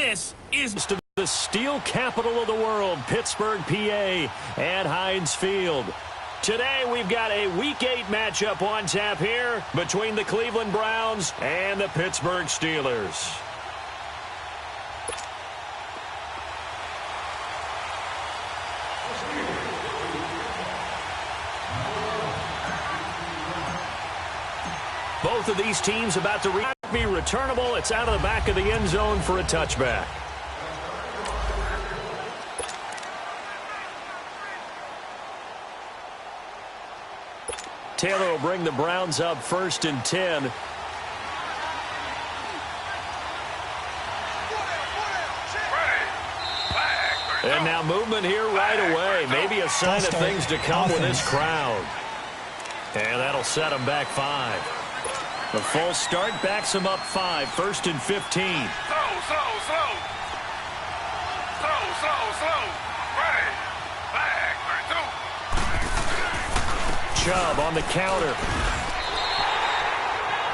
This is the steel capital of the world, Pittsburgh, PA, at Heinz Field. Today we've got a Week 8 matchup on tap here between the Cleveland Browns and the Pittsburgh Steelers. Both of these teams about to be returnable. It's out of the back of the end zone for a touchback. Taylor will bring the Browns up 1st and 10. And now movement here right away. Maybe a sign of things to come with this crowd. And that'll set them back 5. The full start backs them up 5, 1st and 15. Slow. Ready. Back. 2. Chubb on the counter.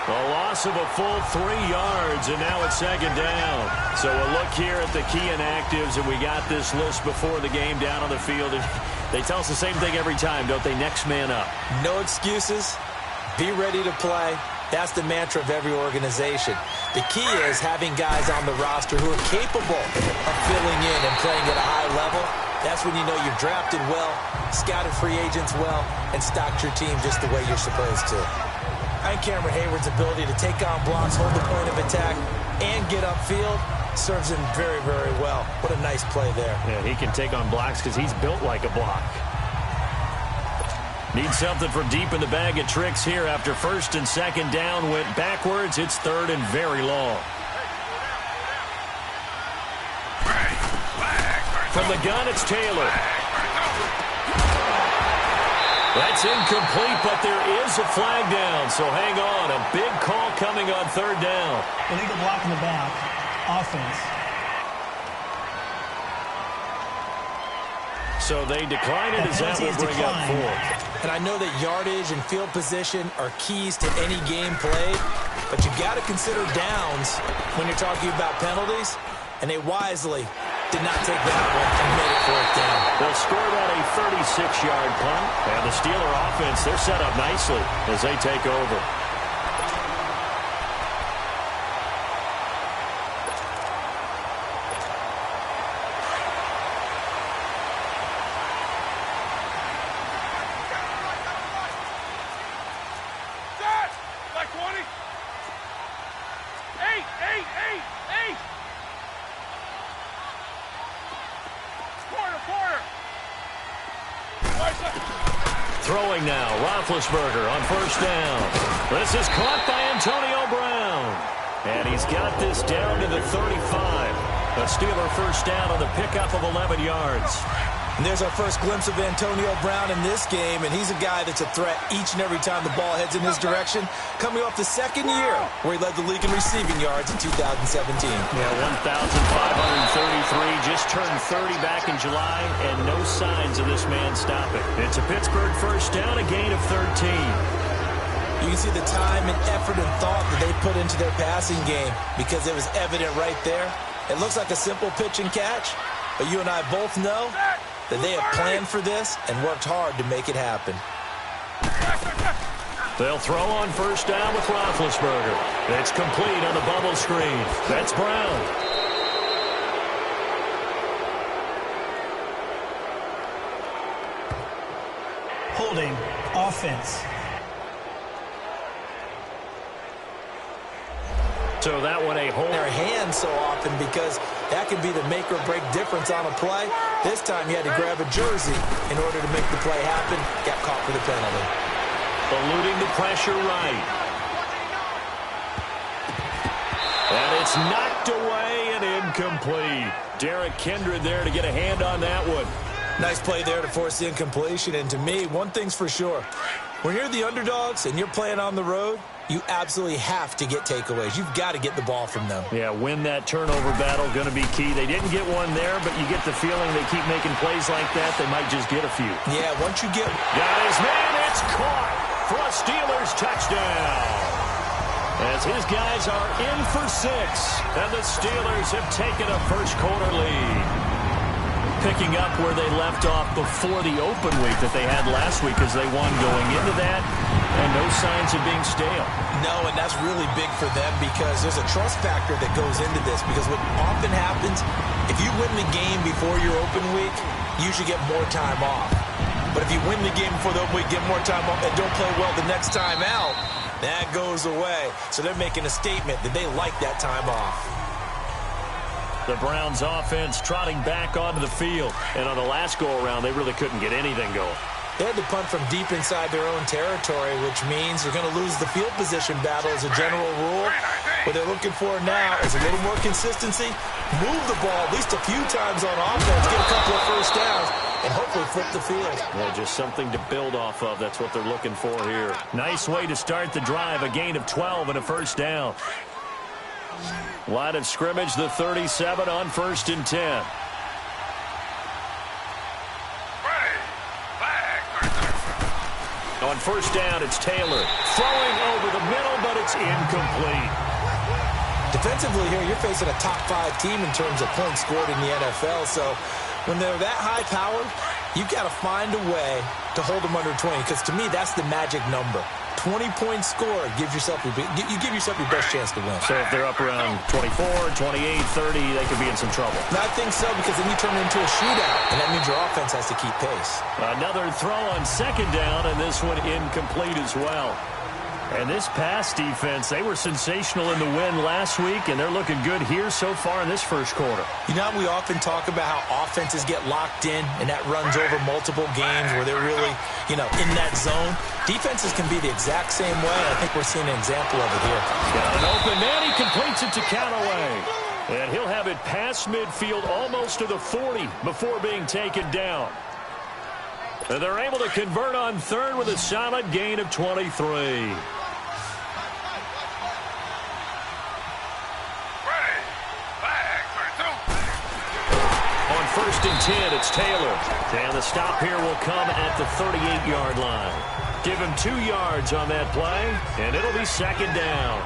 A loss of a full 3 yards, and now it's 2nd down. So we'll look here at the key inactives, and we got this list before the game down on the field. And they tell us the same thing every time, don't they? Next man up. No excuses. Be ready to play. That's the mantra of every organization. The key is having guys on the roster who are capable of filling in and playing at a high level. That's when you know you've drafted well, scouted free agents well, and stocked your team just the way you're supposed to. And Cameron Hayward's ability to take on blocks, hold the point of attack, and get upfield serves him very, very well. What a nice play there. Yeah, he can take on blocks because he's built like a block. Need something from deep in the bag of tricks here after 1st and 2nd down. Went backwards. It's 3rd and very long. From the gun, it's Taylor. That's incomplete, but there is a flag down. So hang on. A big call coming on 3rd down. Illegal block in the back. Offense. So they decline it as that will bring up 4. And I know that yardage and field position are keys to any game played, but you got to consider downs when you're talking about penalties, and they wisely did not take that one and made it 4th down. They'll score that a 36-yard punt, and the Steeler offense, they're set up nicely as they take over. Throwing now, Roethlisberger on 1st down. This is caught by Antonio Brown. And he's got this down to the 35. A Steeler 1st down on the pickup of 11 yards. And there's our first glimpse of Antonio Brown in this game, and he's a guy that's a threat each and every time the ball heads in his direction, coming off the 2nd year where he led the league in receiving yards in 2017. Yeah, 1,533, just turned 30 back in July, and no signs of this man stopping. It's a Pittsburgh 1st down, a gain of 13. You can see the time and effort and thought that they put into their passing game because it was evident right there. It looks like a simple pitch and catch, but you and I both know that they have planned for this and worked hard to make it happen. They'll throw on 1st down with Roethlisberger. It's complete on the bubble screen. That's Brown. Holding. Offense. So that one a hold. Their hands so often because that can be the make or break difference on a play. This time he had to grab a jersey in order to make the play happen. Got caught for the penalty. Eluding the pressure right. And it's knocked away and incomplete. Derek Kindred there to get a hand on that one. Nice play there to force the incompletion. And to me, one thing's for sure. When you're the underdogs and you're playing on the road, you absolutely have to get takeaways. You've got to get the ball from them. Yeah, win that turnover battle, going to be key. They didn't get one there, but you get the feeling they keep making plays like that, they might just get a few. Yeah, once you get... Got his man, it's caught for a Steelers touchdown. as his guys are in for 6, and the Steelers have taken a first-quarter lead. Picking up where they left off before the open week that they had last week as they won going into that, and no signs of being stale. No, and that's really big for them because there's a trust factor that goes into this, because what often happens, if you win the game before your open week, you usually get more time off. But if you win the game before the open week, get more time off, and don't play well the next time out, that goes away. So they're making a statement that they like that time off. The Browns offense trotting back onto the field. And on the last go-around, they really couldn't get anything going. They had to punt from deep inside their own territory, which means they're going to lose the field position battle as a general rule. What they're looking for now is a little more consistency, move the ball at least a few times on offense, get a couple of first downs, and hopefully flip the field. Yeah, just something to build off of. That's what they're looking for here. Nice way to start the drive, a gain of 12 and a first down. Line of scrimmage, the 37 on 1st and 10. On 1st down, it's Taylor. Throwing over the middle, but it's incomplete. Defensively here, you're facing a top 5 team in terms of points scored in the NFL, so when they're that high-powered, you've got to find a way to hold them under 20, because to me, that's the magic number. 20-point score gives yourself you give yourself your best chance to win. So if they're up around 24, 28, 30, they could be in some trouble. And I think so, because then you turn it into a shootout, and that means your offense has to keep pace. Another throw on 2nd down, and this one incomplete as well. And this pass defense, they were sensational in the win last week, and they're looking good here so far in this first quarter. You know, we often talk about how offenses get locked in, and that runs over multiple games where they're really, in that zone. Defenses can be the exact same way. I think we're seeing an example of it here. Got an open man. He completes it to Callaway. And he'll have it past midfield almost to the 40 before being taken down. And they're able to convert on 3rd with a solid gain of 23. On 1st and 10, it's Taylor. And the stop here will come at the 38-yard line. Give him 2 yards on that play, and it'll be 2nd down.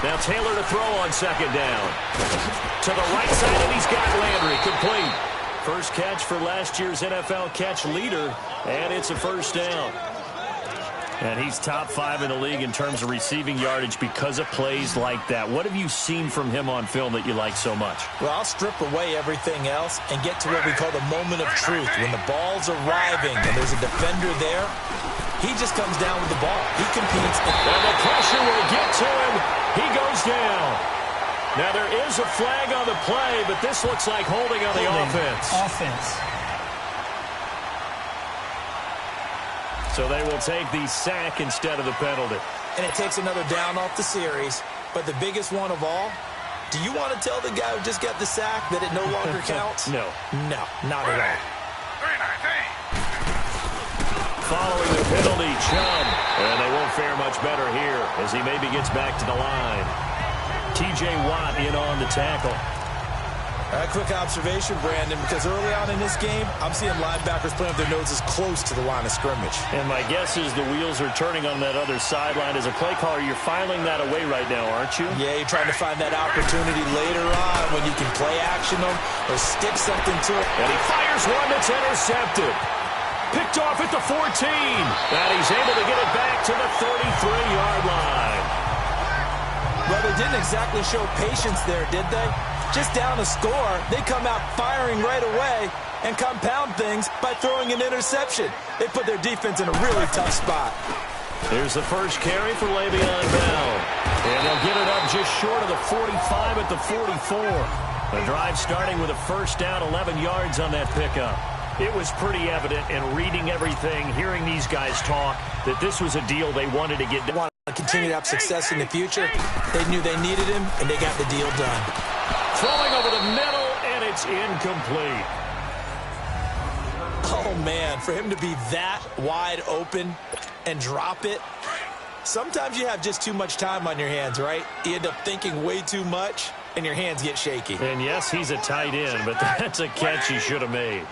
Now Taylor to throw on 2nd down. To the right side, and he's got Landry complete. First catch for last year's NFL catch leader, and it's a first down. And he's top 5 in the league in terms of receiving yardage because of plays like that. What have you seen from him on film that you like so much? Well, I'll strip away everything else and get to what we call the moment of truth. When the ball's arriving and there's a defender there, he just comes down with the ball. He competes. And the pressure will get to him. He goes down. Now, there is a flag on the play, but this looks like holding on the offense. So they will take the sack instead of the penalty. And it takes another down off the series. But the biggest one of all, do you want to tell the guy who just got the sack that it no longer counts? No. No, not at all. 319. Following the penalty, Chubb. And they won't fare much better here as he maybe gets back to the line. T.J. Watt in on the tackle. A quick observation, Brandon, because early on in this game, I'm seeing linebackers playing with their noses close to the line of scrimmage. And my guess is the wheels are turning on that other sideline. As a play caller, you're filing that away right now, aren't you? Yeah, you're trying to find that opportunity later on when you can play action them or stick something to it. And he fires one that's intercepted. Picked off at the 14. And he's able to get it back to the 33-yard line. Well, they didn't exactly show patience there, did they? Just down a score, they come out firing right away and compound things by throwing an interception. They put their defense in a really tough spot. Here's the first carry for Le'Veon Bell. And they'll get it up just short of the 45 at the 44. The drive starting with a first down, 11 yards on that pickup. It was pretty evident in reading everything, hearing these guys talk, that this was a deal they wanted to get done. To continue to have success in the future, they knew they needed him, and they got the deal done. Throwing over the middle, and it's incomplete. Oh, man, for him to be that wide open and drop it, sometimes you have just too much time on your hands, right? You end up thinking way too much. and your hands get shaky. And yes, he's a tight end, but that's a catch he should have made.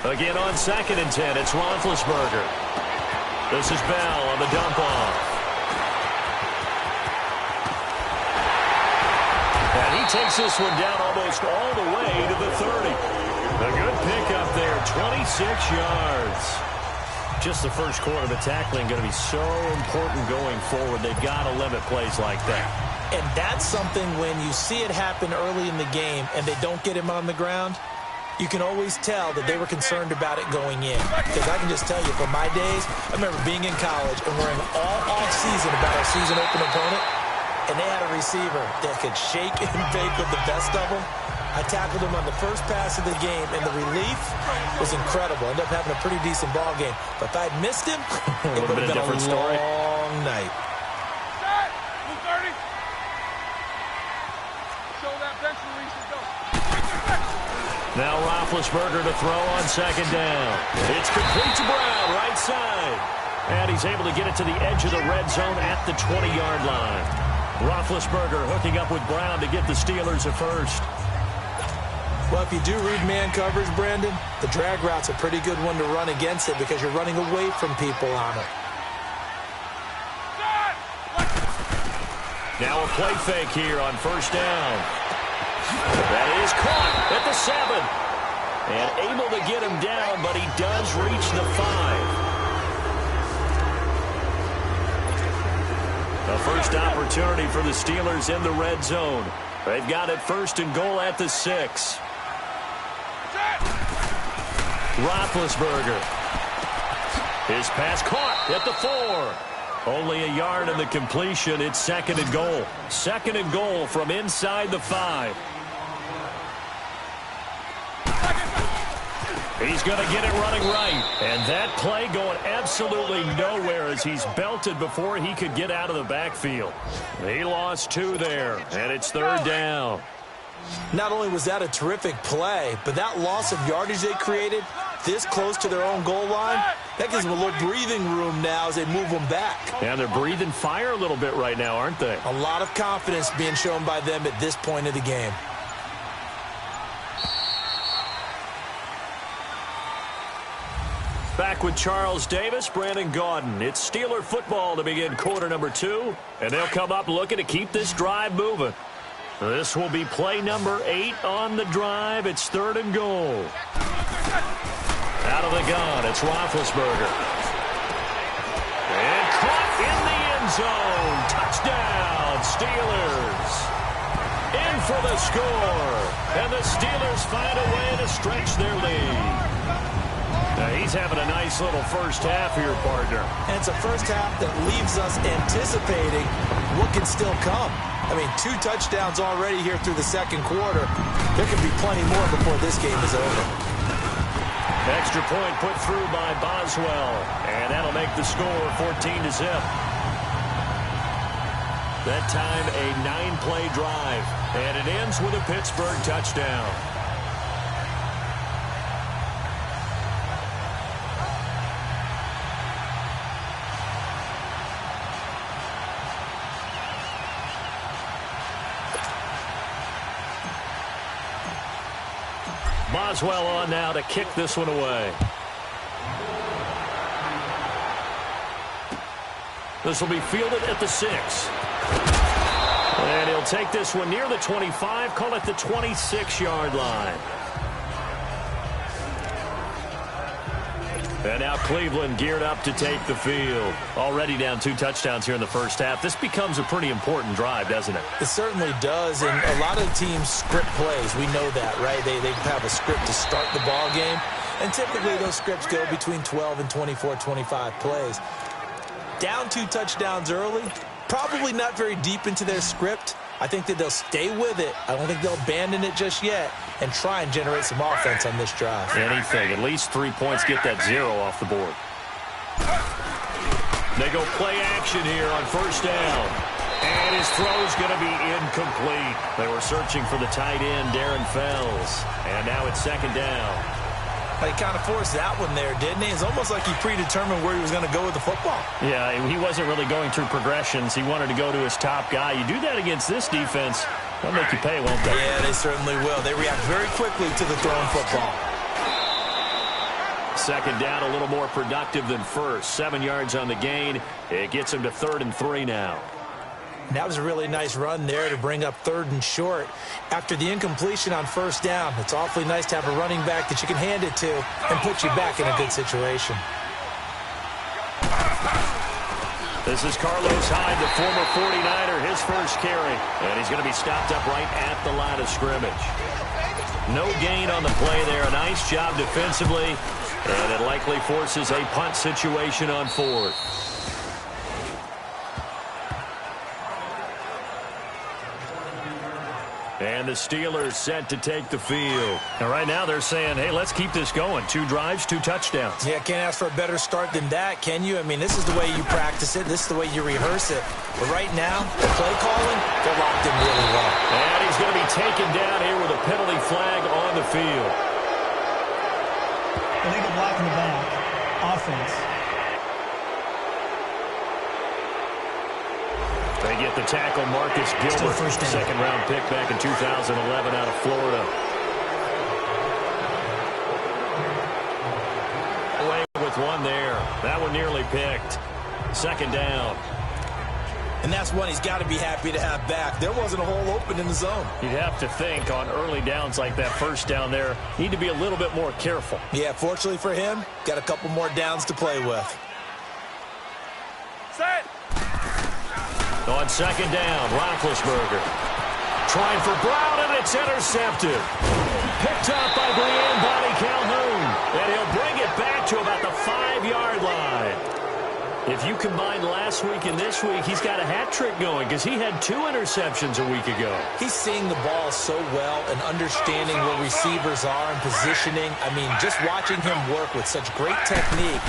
Again on 2nd and 10, it's Roethlisberger. This is Bell on the dump off. And he takes this one down almost all the way to the 30. A good pickup there, 26 yards. Just the first quarter, the tackling going to be so important going forward. They've got to limit plays like that. And that's something when you see it happen early in the game and they don't get him on the ground, you can always tell that they were concerned about it going in. Because I can just tell you, from my days, I remember being in college and worrying all off-season about our season open opponent, and they had a receiver that could shake and bake with the best of them. I tackled him on the first pass of the game, and the relief was incredible. Ended up having a pretty decent ball game. But if I had missed him, it would have been a long night. Now Roethlisberger to throw on 2nd down. It's complete to Brown, right side. And he's able to get it to the edge of the red zone at the 20-yard line. Roethlisberger hooking up with Brown to get the Steelers a first. Well, if you do read man coverage, Brandon, the drag route's a pretty good one to run against it because you're running away from people on it. Now a play fake here on 1st down. That is caught at the 7. And able to get him down, but he does reach the 5. A first opportunity for the Steelers in the red zone. They've got it 1st and goal at the 6. Roethlisberger. His pass caught at the 4. Only a yard in the completion. It's 2nd and goal. 2nd and goal from inside the 5. He's going to get it running right. And that play going absolutely nowhere as he's belted before he could get out of the backfield. He lost 2 there, and it's 3rd down. Not only was that a terrific play, but that loss of yardage they created this close to their own goal line, that gives them a little breathing room now as they move them back. And they're breathing fire a little bit right now, aren't they? A lot of confidence being shown by them at this point of the game. Back with Charles Davis, Brandon Gaudin. It's Steeler football to begin quarter number 2, and they'll come up looking to keep this drive moving. This will be play number 8 on the drive. It's 3rd and goal. Out of the gun, it's Roethlisberger. And caught in the end zone. Touchdown, Steelers. In for the score. And the Steelers find a way to stretch their lead. Now he's having a nice little first half here, partner. And it's a first half that leaves us anticipating what can still come. I mean, 2 touchdowns already here through the 2nd quarter. There could be plenty more before this game is over. Extra point put through by Boswell. And that'll make the score 14-0. That time a 9-play drive. And it ends with a Pittsburgh touchdown. Boswell on now to kick this one away. This will be fielded at the 6. And he'll take this one near the 25, call it the 26-yard line. And now Cleveland geared up to take the field. Already down 2 touchdowns here in the first half. This becomes a pretty important drive, doesn't it? It certainly does, and a lot of teams script plays. We know that, right? They have a script to start the ball game, and typically those scripts go between 12 and 24, 25 plays. Down 2 touchdowns early, probably not very deep into their script. I think that they'll stay with it. I don't think they'll abandon it just yet and try and generate some offense on this drive. Anything. At least 3 points, get that 0 off the board. They go play action here on 1st down. And his throw's going to be incomplete. They were searching for the tight end, Darren Fells. And now it's 2nd down. He kind of forced that one there, didn't he? It's almost like he predetermined where he was going to go with the football. Yeah, he wasn't really going through progressions. He wanted to go to his top guy. You do that against this defense, they'll make you pay, won't they? Yeah, they certainly will. They react very quickly to the thrown football. Second down, a little more productive than first. 7 yards on the gain. It gets him to 3rd and 3 now. That was a really nice run there to bring up 3rd and short. After the incompletion on first down, it's awfully nice to have a running back that you can hand it to and put you back in a good situation. This is Carlos Hyde, the former 49er, his first carry. And he's going to be stopped up right at the line of scrimmage. No gain on the play there. A nice job defensively. And it likely forces a punt situation on 4th. And the Steelers set to take the field. And right now they're saying, hey, let's keep this going. 2 drives, 2 touchdowns. Yeah, can't ask for a better start than that, can you? I mean, this is the way you practice it. This is the way you rehearse it. But right now, the play calling, they're locked in really well. And he's going to be taken down here with a penalty flag on the field. Illegal block in the back. Offense. They get the tackle, Marcus Gilbert, second-round pick back in 2011 out of Florida. Away with one there. That one nearly picked. Second down. And that's one he's got to be happy to have back. There wasn't a hole open in the zone. You'd have to think on early downs like that first down there, need to be a little bit more careful. Yeah, fortunately for him, got a couple more downs to play with. Set. On second down, Roethlisberger trying for Brown, and it's intercepted. Picked up by Brian Bonnie Calhoun, and he'll bring it back to about the 5-yard line. If you combine last week and this week, he's got a hat trick going because he had 2 interceptions a week ago. He's seeing the ball so well and understanding where receivers are and positioning. I mean, just watching him work with such great technique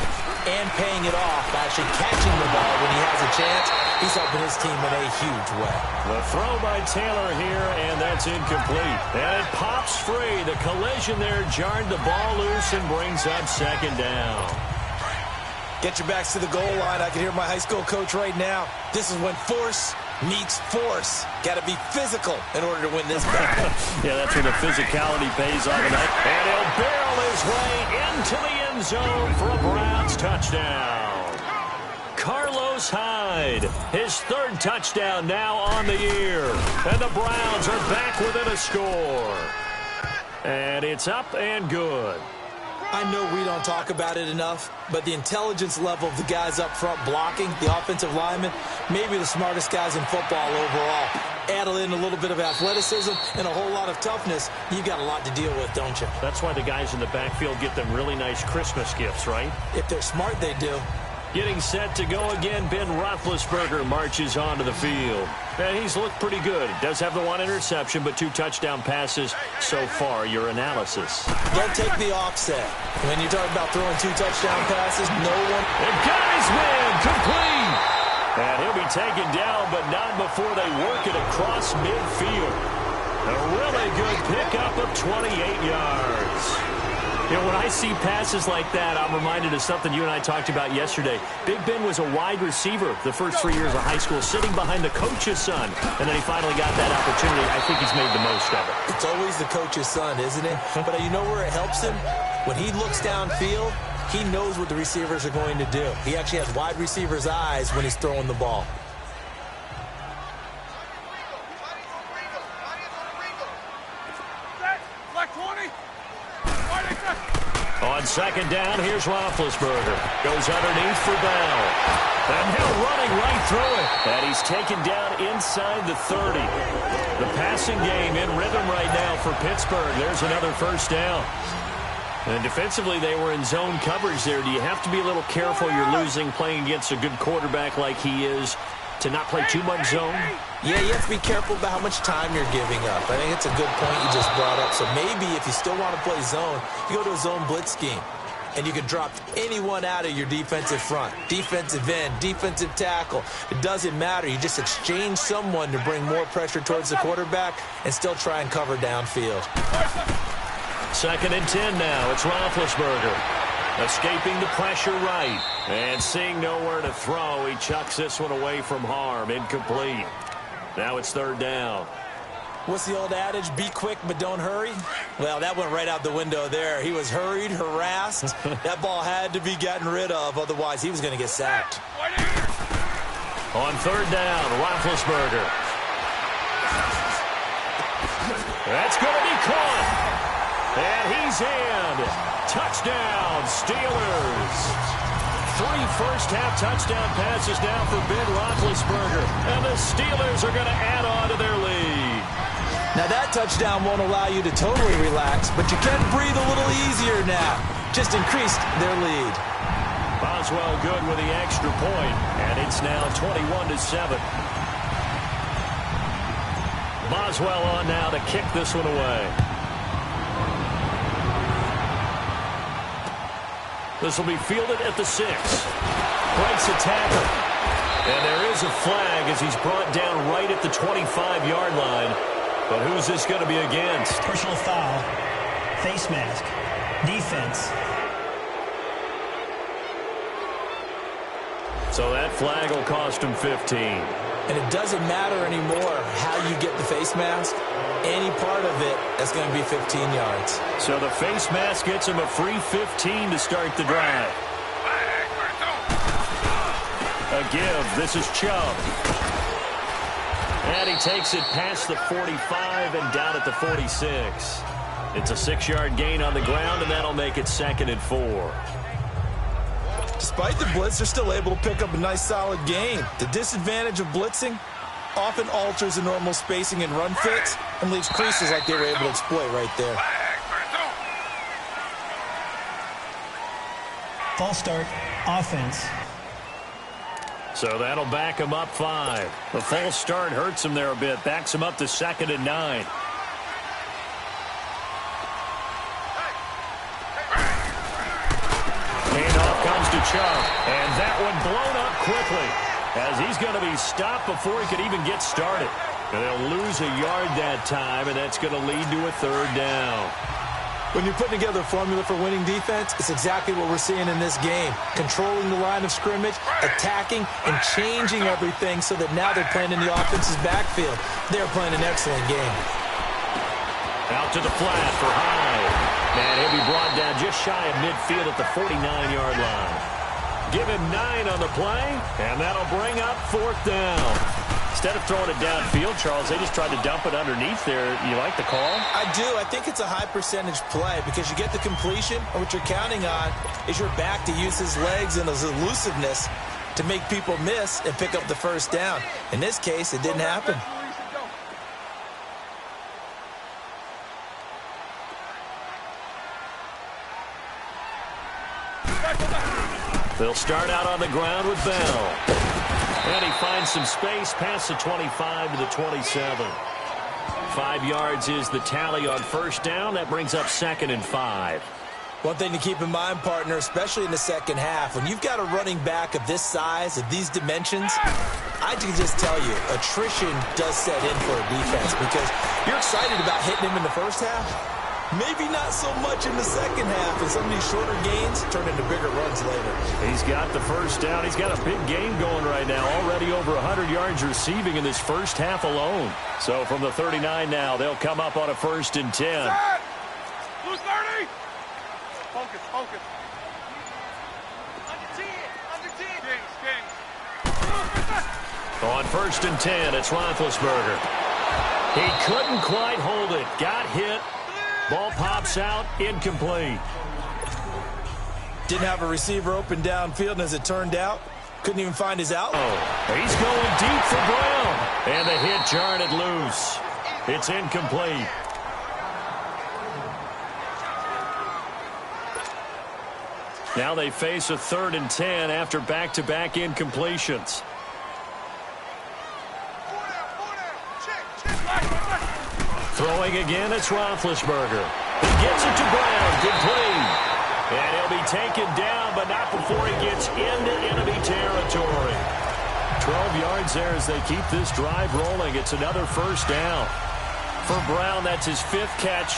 and paying it off by actually catching the ball when he has a chance, he's helping his team in a huge way. The throw by Taylor here, and that's incomplete. And it pops free. The collision there jarred the ball loose and brings up second down. Get your backs to the goal line. I can hear my high school coach right now. This is when force meets force. Got to be physical in order to win this battle. Yeah, that's where the physicality pays off tonight. And he'll barrel his way into the end zone for a Browns touchdown. Carlos Hyde, his 3rd touchdown now on the year. And the Browns are back within a score. And it's up and good. I know we don't talk about it enough, but the intelligence level of the guys up front blocking, the offensive linemen, maybe the smartest guys in football overall. Add in a little bit of athleticism and a whole lot of toughness, you've got a lot to deal with, don't you? That's why the guys in the backfield get them really nice Christmas gifts, right? If they're smart, they do. Getting set to go again, Ben Roethlisberger marches onto the field. And he's looked pretty good. Does have the 1 interception, but 2 touchdown passes so far. Your analysis. Don't take the offset. When you talk about throwing 2 touchdown passes, no one... The guys win! Complete! And he'll be taken down, but not before they work it across midfield. A really good pickup of 28 yards. You know, when I see passes like that, I'm reminded of something you and I talked about yesterday. Big Ben was a wide receiver the first 3 years of high school, sitting behind the coach's son, and then he finally got that opportunity. I think he's made the most of it. It's always the coach's son, isn't it? But you know where it helps him? When he looks downfield, he knows what the receivers are going to do. He actually has wide receivers' eyes when he's throwing the ball. On second down, here's Roethlisberger. Goes underneath for Bell. And he'll running right through it. And he's taken down inside the 30. The passing game in rhythm right now for Pittsburgh. There's another first down. And defensively, they were in zone coverage there. Do you have to be a little careful? You're losing playing against a good quarterback like he is to not play too much zone? Yeah, you have to be careful about how much time you're giving up. I think it's a good point you just brought up. So maybe if you still want to play zone, you go to a zone blitz scheme. And you can drop anyone out of your defensive front. Defensive end, defensive tackle. It doesn't matter. You just exchange someone to bring more pressure towards the quarterback and still try and cover downfield. 2nd and 10 now. It's Roethlisberger. Escaping the pressure right. And seeing nowhere to throw, he chucks this one away from harm. Incomplete. Now it's 3rd down. What's the old adage? Be quick, but don't hurry? Well, that went right out the window there. He was hurried, harassed. That ball had to be gotten rid of. Otherwise, he was going to get sacked. On 3rd down, Roethlisberger. That's going to be caught. And he's in. Touchdown, Steelers. 3 first-half touchdown passes now for Ben Roethlisberger. And the Steelers are going to add on to their lead. Now, that touchdown won't allow you to totally relax, but you can breathe a little easier now. Just increased their lead. Boswell good with the extra point, and it's now 21-7. Boswell on now to kick this one away. This will be fielded at the 6. Breaks a tackle. And there is a flag as he's brought down right at the 25-yard line. But who's this going to be against? Personal foul. Face mask. Defense. So that flag will cost him 15. And it doesn't matter anymore how you get the face mask. Any part of it, that's going to be 15 yards. So the face mask gets him a free 15 to start the drive. A give. This is Chubb. And he takes it past the 45 and down at the 46. It's a 6-yard gain on the ground, and that'll make it 2nd and 4. Despite the blitz, they're still able to pick up a nice, solid gain. The disadvantage of blitzing often alters the normal spacing and run fits and leaves creases like they were able to exploit right there. False start. Offense. So that'll back him up 5. The false start hurts him there a bit. Backs him up to 2nd and 9. Handoff comes to Chubb. And that one blown up quickly as he's going to be stopped before he could even get started. And they'll lose a yard that time, and that's going to lead to a 3rd down. When you're putting together a formula for winning defense, it's exactly what we're seeing in this game. Controlling the line of scrimmage, attacking, and changing everything so that now they're playing in the offense's backfield. They're playing an excellent game. Out to the flat for Hyde. And he'll be brought down just shy of midfield at the 49-yard line. Give him 9 on the play, and that'll bring up 4th down. Instead of throwing it downfield, Charles, they just tried to dump it underneath there. You like the call? I do. I think it's a high percentage play because you get the completion, and what you're counting on is your back to use his legs and his elusiveness to make people miss and pick up the 1st down. In this case, it didn't happen. They'll start out on the ground with Bell. And he finds some space past the 25 to the 27. 5 yards is the tally on 1st down. That brings up 2nd and 5. One thing to keep in mind, partner, especially in the 2nd half, when you've got a running back of this size, of these dimensions, I can just tell you, attrition does set in for a defense because you're excited about hitting him in the 1st half. Maybe not so much in the 2nd half, and some of these shorter gains turn into bigger runs later. He's got the 1st down. He's got a big game going right now. Already over 100 yards receiving in this 1st half alone. So from the 39 now, they'll come up on a 1st and 10. Lose 30. Focus, focus. Under 10, under 10. Kings. On 1st and 10, it's Roethlisberger. He couldn't quite hold it. Got hit. Ball pops out, incomplete. Didn't have a receiver open downfield, and as it turned out, couldn't even find his outlet. Oh, he's going deep for Brown. And the hit jarred it loose. It's incomplete. Now they face a 3rd and 10 after back-to-back incompletions. Throwing again, it's Roethlisberger. He gets it to Brown, complete. And he'll be taken down, but not before he gets into enemy territory. 12 yards there as they keep this drive rolling. It's another 1st down. For Brown, that's his 5th catch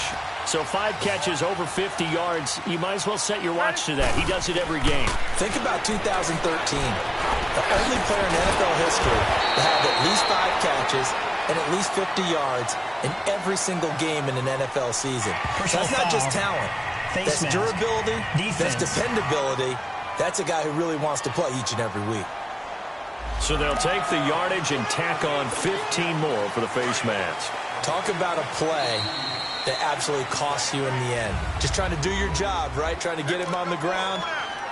So 5 catches, over 50 yards. You might as well set your watch to that. He does it every game. Think about 2013. The only player in NFL history to have at least 5 catches and at least 50 yards in every single game in an NFL season. That's not just talent. That's durability. That's dependability. That's a guy who really wants to play each and every week. So they'll take the yardage and tack on 15 more for the face mask. Talk about a play that absolutely costs you in the end. Just trying to do your job, right? Trying to get him on the ground.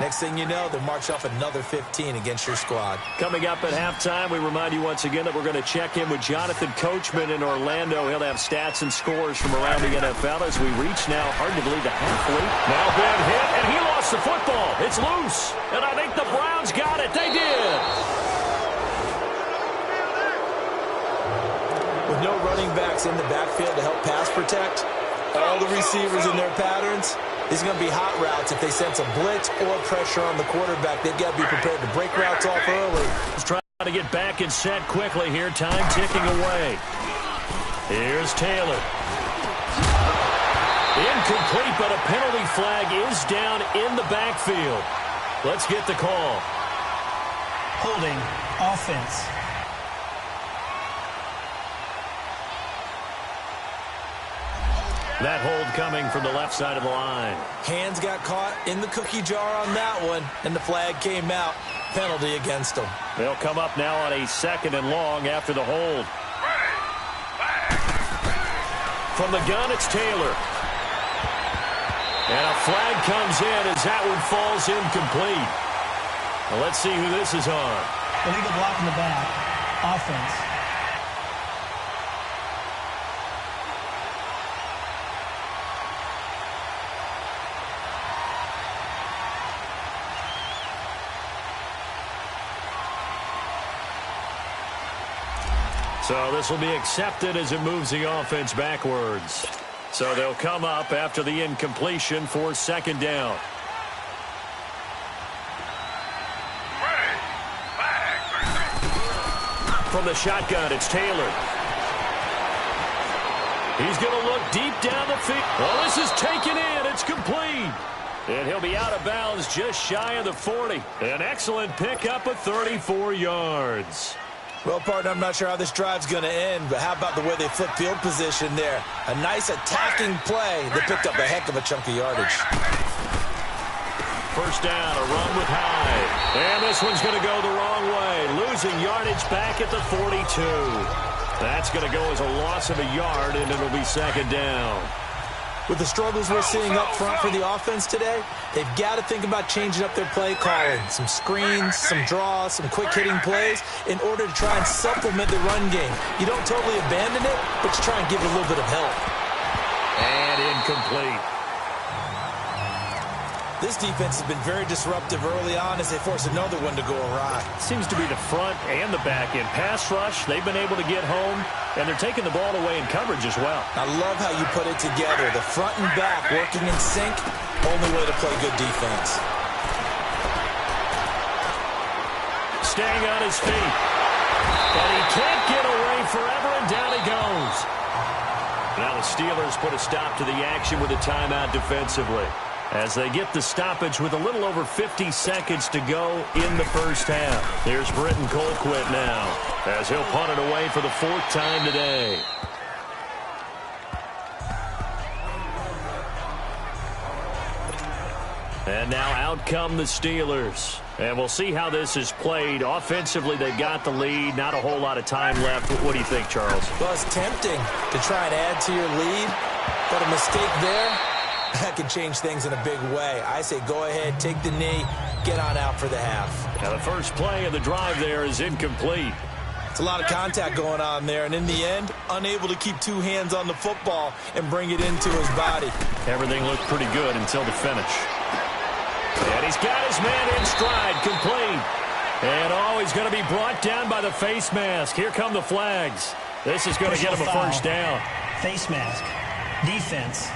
Next thing you know, they'll march off another 15 against your squad. Coming up at halftime, we remind you once again that we're going to check in with Jonathan Coachman in Orlando. He'll have stats and scores from around the NFL as we reach now, hard to believe, the halfway. Now Ben hit, and he lost the football. It's loose, and I think the Browns got it. They did. With no running backs in the backfield to help pass protect, all the receivers in their patterns, these are going to be hot routes. If they sense a blitz or pressure on the quarterback, they've got to be prepared to break routes off early. Let's try to get back and set quickly here. Time ticking away. Here's Taylor. Incomplete, but a penalty flag is down in the backfield. Let's get the call. Holding offense. That hold coming from the left side of the line. Hands got caught in the cookie jar on that one, and the flag came out. Penalty against them. They'll come up now on a 2nd and long after the hold. From the gun, it's Taylor. And a flag comes in as that one falls incomplete. Well, let's see who this is on. Illegal block in the back. Offense. So this will be accepted as it moves the offense backwards. So they'll come up after the incompletion for 2nd down. From the shotgun, it's Taylor. He's going to look deep down the field. Well, this is taken in. It's complete. And he'll be out of bounds just shy of the 40. An excellent pickup of 34 yards. Well, partner, I'm not sure how this drive's going to end, but how about the way they flip field position there? A nice attacking play that picked up a heck of a chunk of yardage. First down, a run with Hyde. And this one's going to go the wrong way, losing yardage back at the 42. That's going to go as a loss of a yard, and it'll be 2nd down. With the struggles we're seeing up front for the offense today, they've got to think about changing up their play calling. Some screens, some draws, some quick-hitting plays in order to try and supplement the run game. You don't totally abandon it, but you try and give it a little bit of help. And incomplete. This defense has been very disruptive early on as they force another one to go awry. Seems to be the front and the back end. Pass rush, they've been able to get home, and they're taking the ball away in coverage as well. I love how you put it together. The front and back working in sync, only way to play good defense. Staying on his feet. And he can't get away forever, and down he goes. Now the Steelers put a stop to the action with a timeout defensively, as they get the stoppage with a little over 50 seconds to go in the first half. Here's Britton Colquitt now, as he'll punt it away for the 4th time today. And now out come the Steelers. And we'll see how this is played. Offensively, they've got the lead. Not a whole lot of time left. What do you think, Charles? Well, it's tempting to try and add to your lead, but a mistake there, that can change things in a big way. I say go ahead, take the knee, get on out for the half. Now the first play of the drive there is incomplete. It's a lot of contact going on there, and in the end, unable to keep 2 hands on the football and bring it into his body. Everything looked pretty good until the finish. And he's got his man in stride, complete. And he's going to be brought down by the face mask. Here come the flags. This is going to get him a first down. Face mask. Defense.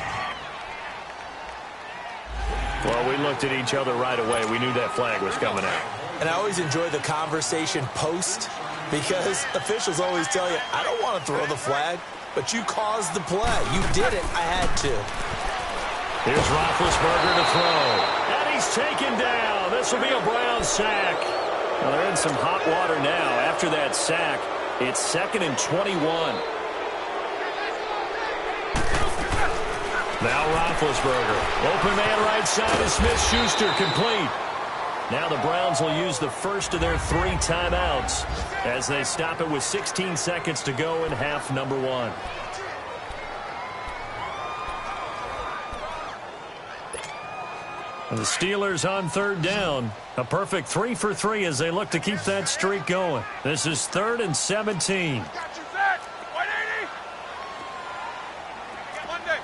Well, we looked at each other right away. We knew that flag was coming out. And I always enjoy the conversation post, because officials always tell you, I don't want to throw the flag, but you caused the play. You did it. I had to. Here's Roethlisberger to throw. And he's taken down. This will be a Browns sack. Well, they're in some hot water now. After that sack, it's 2nd and 21. Now Roethlisberger. Open man right side is Smith-Schuster, complete. Now the Browns will use the first of their 3 timeouts as they stop it with 16 seconds to go in half number 1. And the Steelers on 3rd down. A perfect 3 for 3 as they look to keep that streak going. This is 3rd and 17. Got you, Zach. 180. Monday.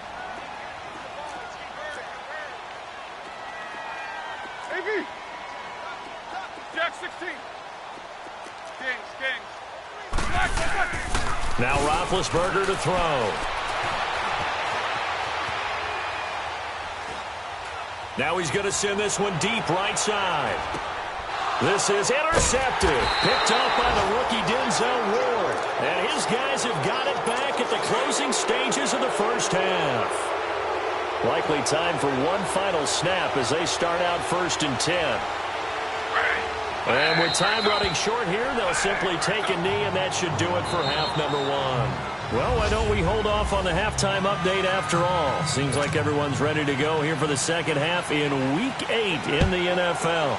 AB. Jack 16. Kings. Now Roethlisberger to throw. Now he's going to send this one deep right side. This is intercepted. Picked up by the rookie Denzel Ward. And his guys have got it back at the closing stages of the first half. Likely time for one final snap as they start out 1st and 10. And with time running short here, they'll simply take a knee, and that should do it for half number 1. Well, why don't we hold off on the halftime update after all? Seems like everyone's ready to go here for the second half in Week 8 in the NFL.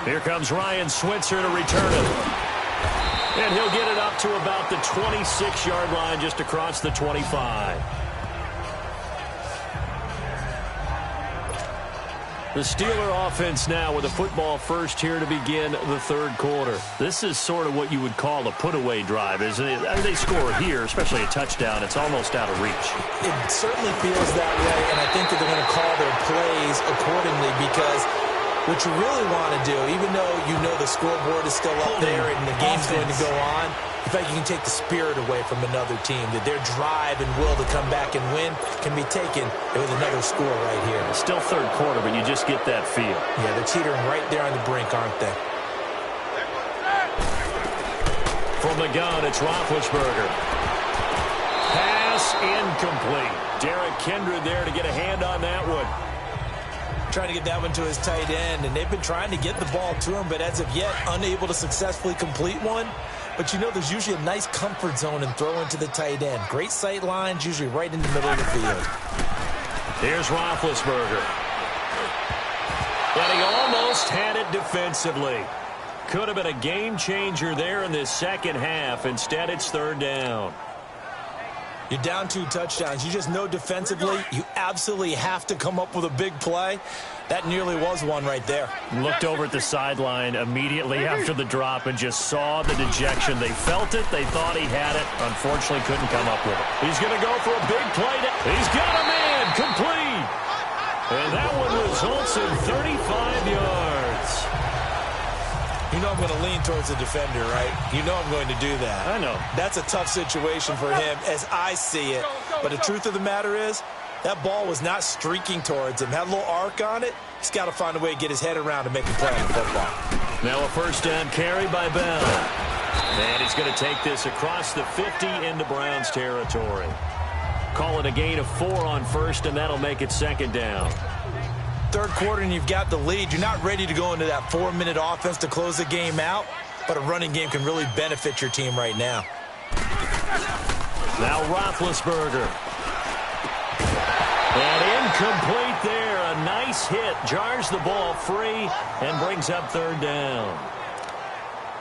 Here comes Ryan Switzer to return it. And he'll get it up to about the 26-yard line, just across the 25. The Steeler offense now with a football first here to begin the 3rd quarter. This is sort of what you would call a put-away drive, isn't it? I mean, they score here, especially a touchdown. It's almost out of reach. It certainly feels that way, and I think that they're going to call their plays accordingly because what you really want to do, even though you know the scoreboard is still up there and the game's going to go on, in fact, you can take the spirit away from another team, that their drive and will to come back and win can be taken with another score right here. It's still 3rd quarter, but you just get that feel. Yeah, they're teetering right there on the brink, aren't they? From the gun, it's Roethlisberger. Pass incomplete. Derek Kindred there to get a hand on that one. Trying to get that one to his tight end, and they've been trying to get the ball to him, but as of yet, unable to successfully complete one. But you know there's usually a nice comfort zone and throw into the tight end. Great sight lines, usually right in the middle of the field. Here's Roethlisberger. And he almost had it defensively. Could have been a game changer there in this second half. Instead, it's 3rd down. You're down 2 touchdowns. You just know defensively you absolutely have to come up with a big play. That nearly was one right there. Looked over at the sideline immediately after the drop and just saw the dejection. They felt it. They thought he had it. Unfortunately, couldn't come up with it. He's going to go for a big play. He's got a man complete. And that one results in 35 yards. You know I'm going to lean towards the defender, right? You know I'm going to do that. I know. That's a tough situation for him as I see it. But the truth of the matter is, that ball was not streaking towards him. Had a little arc on it. He's got to find a way to get his head around and make a play on the football. Now a 1st down carry by Bell. And he's going to take this across the 50 into Browns territory. Call it a gain of 4 on 1st, and that'll make it 2nd down. 3rd quarter and you've got the lead. You're not ready to go into that 4-minute offense to close the game out, but a running game can really benefit your team right now. Now Roethlisberger. And incomplete there. A nice hit. Jars the ball free and brings up 3rd down.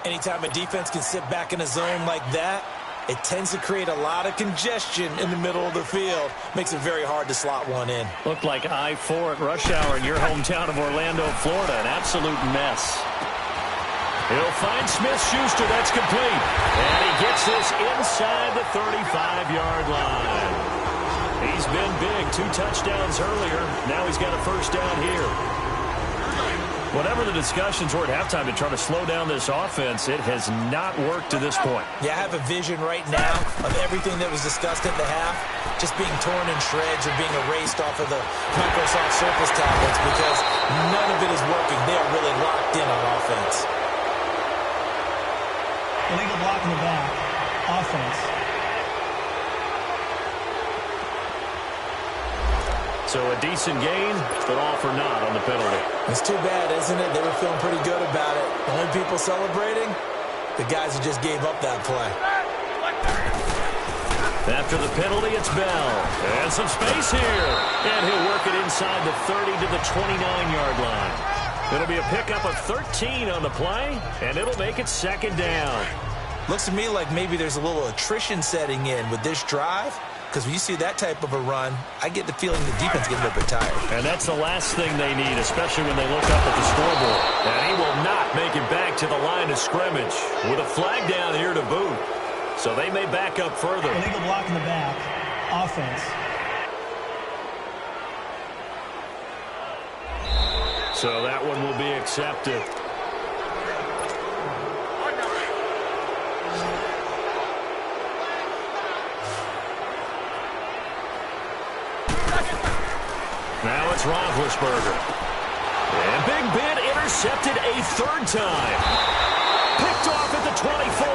Anytime a defense can sit back in a zone like that, it tends to create a lot of congestion in the middle of the field. Makes it very hard to slot one in. Looked like I-4 at rush hour in your hometown of Orlando, Florida. An absolute mess. He'll find Smith-Schuster. That's complete. And he gets this inside the 35-yard line. He's been big. 2 touchdowns earlier. Now he's got a 1st down here. Whatever the discussions were at halftime to try to slow down this offense, it has not worked to this point. Yeah, I have a vision right now of everything that was discussed at the half just being torn in shreds or being erased off of the Microsoft Surface tablets because none of it is working. They are really locked in on offense. Illegal block in the back. Offense. So a decent gain, but all for naught on the penalty. It's too bad, isn't it? They were feeling pretty good about it. The only people celebrating, the guys who just gave up that play. After the penalty, it's Bell. And some space here. And he'll work it inside the 30 to the 29-yard line. It'll be a pickup of 13 on the play, and it'll make it second down. Looks to me like maybe there's a little attrition setting in with this drive, because when you see that type of a run, I get the feeling the defense is getting a little bit tired. And that's the last thing they need, especially when they look up at the scoreboard. And he will not make it back to the line of scrimmage with a flag down here to boot. So they may back up further. Illegal block in the back. Offense. So that one will be accepted. Now it's Roethlisberger. And Big Ben intercepted a third time. Picked off at the 24.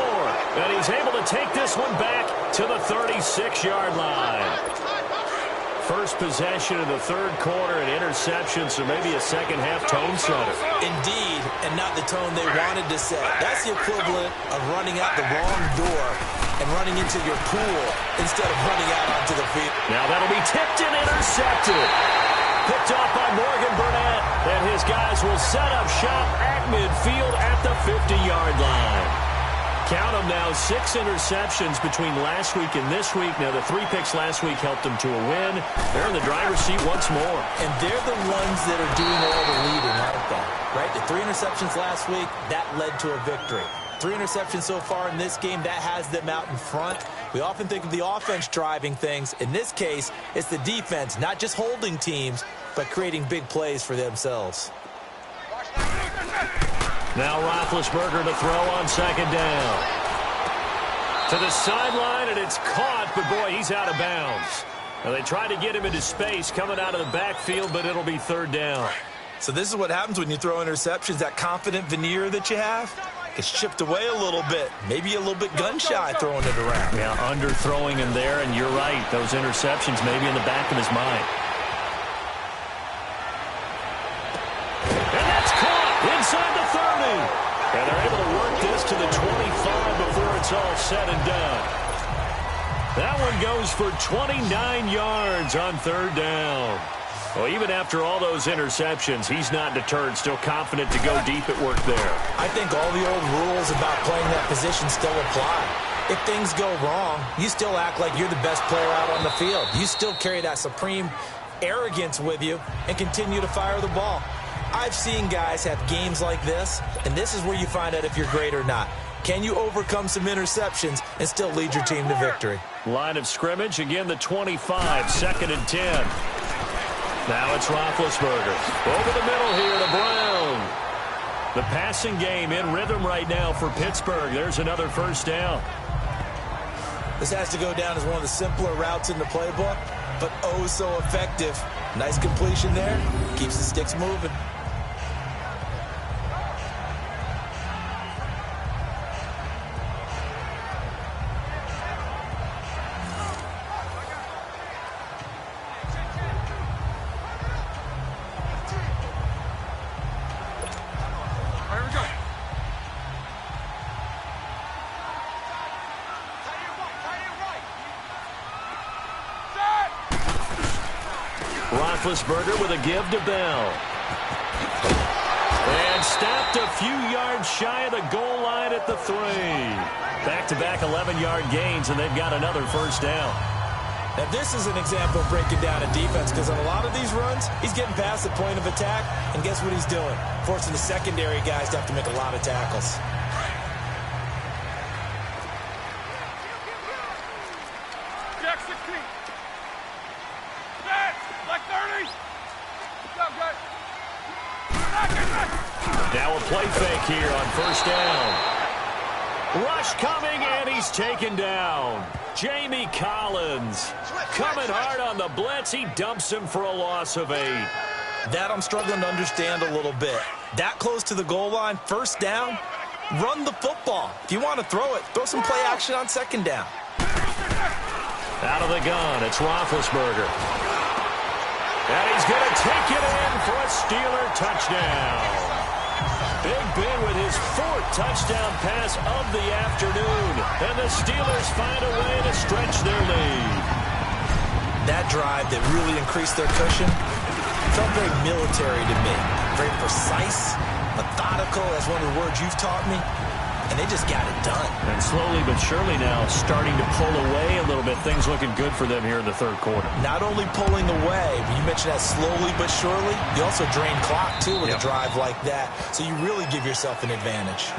And he's able to take this one back to the 36-yard line. First possession of the third quarter, an interception, so maybe a second-half tone setter. Indeed, and not the tone they wanted to set. That's the equivalent of running out the wrong door and running into your pool instead of running out onto the field. Now that'll be tipped and intercepted. Picked off by Morgan Burnett, and his guys will set up shop at midfield at the 50-yard line. Count them now, 6 interceptions between last week and this week. Now, the 3 picks last week helped them to a win. They're in the driver's seat once more. And they're the ones that are doing all the leading, aren't they? Right? The 3 interceptions last week, that led to a victory. 3 interceptions so far in this game, that has them out in front. We often think of the offense driving things. In this case, it's the defense, not just holding teams, but creating big plays for themselves. Now Roethlisberger to throw on second down. To the sideline, and it's caught, but boy, he's out of bounds. Now they tried to get him into space coming out of the backfield, but it'll be third down. So this is what happens when you throw interceptions. That confident veneer that you have gets chipped away a little bit. Maybe a little bit gun-shy throwing it around. Yeah, underthrowing him there, and you're right. Those interceptions maybe in the back of his mind. And that's caught inside the 30. And they're able to work this to the 25 before it's all said and done. That one goes for 29 yards on third down. Well, even after all those interceptions, he's not deterred, still confident to go deep at work there. I think all the old rules about playing that position still apply. If things go wrong, you still act like you're the best player out on the field. You still carry that supreme arrogance with you and continue to fire the ball. I've seen guys have games like this, and this is where you find out if you're great or not. Can you overcome some interceptions and still lead your team to victory? Line of scrimmage, again the 25, 2nd and 10. Now it's Roethlisberger. Over the middle here to Brown. The passing game in rhythm right now for Pittsburgh. There's another first down. This has to go down as one of the simpler routes in the playbook, but oh so effective. Nice completion there. Keeps the sticks moving. Roethlisberger with a give to Bell. And stopped a few yards shy of the goal line at the 3. Back-to-back 11-yard gains, and they've got another first down. Now, this is an example of breaking down a defense, because on a lot of these runs, he's getting past the point of attack, and guess what he's doing? Forcing the secondary guys to have to make a lot of tackles. Jack 16. Set. Like 30. Good job, guys. Now a play fake here on first down. Rush coming, and he's taken down. Jamie Collins coming hard on the blitz. He dumps him for a loss of 8. That I'm struggling to understand a little bit. That close to the goal line, first down, run the football. If you want to throw it, throw some play action on second down. Out of the gun, it's Roethlisberger. And he's going to take it in for a Steeler touchdown. Big Ben with his 4th touchdown pass of the afternoon. And the Steelers find a way to stretch their lead. That drive that really increased their cushion felt very military to me. Very precise, methodical, that's one of the words you've taught me. And they just got it done. And slowly but surely now starting to pull away a little bit. Things looking good for them here in the 3rd quarter. Not only pulling away, but you mentioned that slowly but surely, you also drain clock, too, with a drive like that. So you really give yourself an advantage.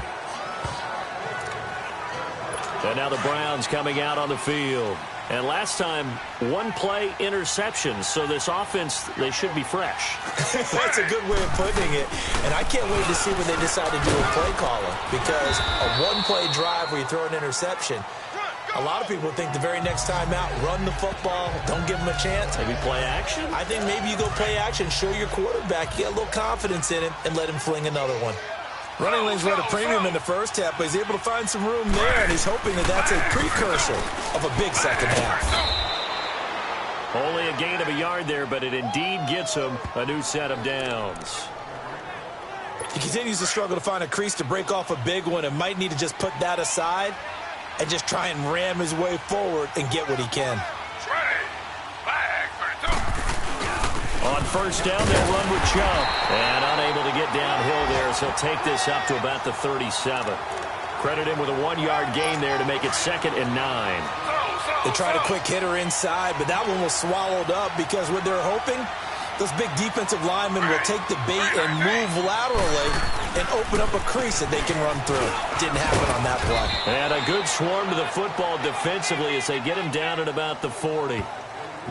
And now the Browns coming out on the field. And last time, 1-play interception. So this offense, they should be fresh. That's a good way of putting it. And I can't wait to see when they decide to do a play caller. Because a 1-play drive where you throw an interception, a lot of people think the very next time out, run the football, don't give them a chance. Maybe play action? I think maybe you go play action, show your quarterback, you get a little confidence in him, and let him fling another one. Running lanes were at a premium in the first half, but he's able to find some room there, and he's hoping that that's a precursor of a big second half. Only a gain of a yard there, but it indeed gets him a new set of downs. He continues to struggle to find a crease to break off a big one and might need to just put that aside and just try and ram his way forward and get what he can. On first down, they'll run with Chubb. And unable to get downhill there, so he'll take this up to about the 37. Credit him with a 1-yard gain there to make it 2nd and 9. They tried a quick hitter inside, but that one was swallowed up because what they're hoping, those big defensive linemen will take the bait and move laterally and open up a crease that they can run through. Didn't happen on that play. And a good swarm to the football defensively as they get him down at about the 40.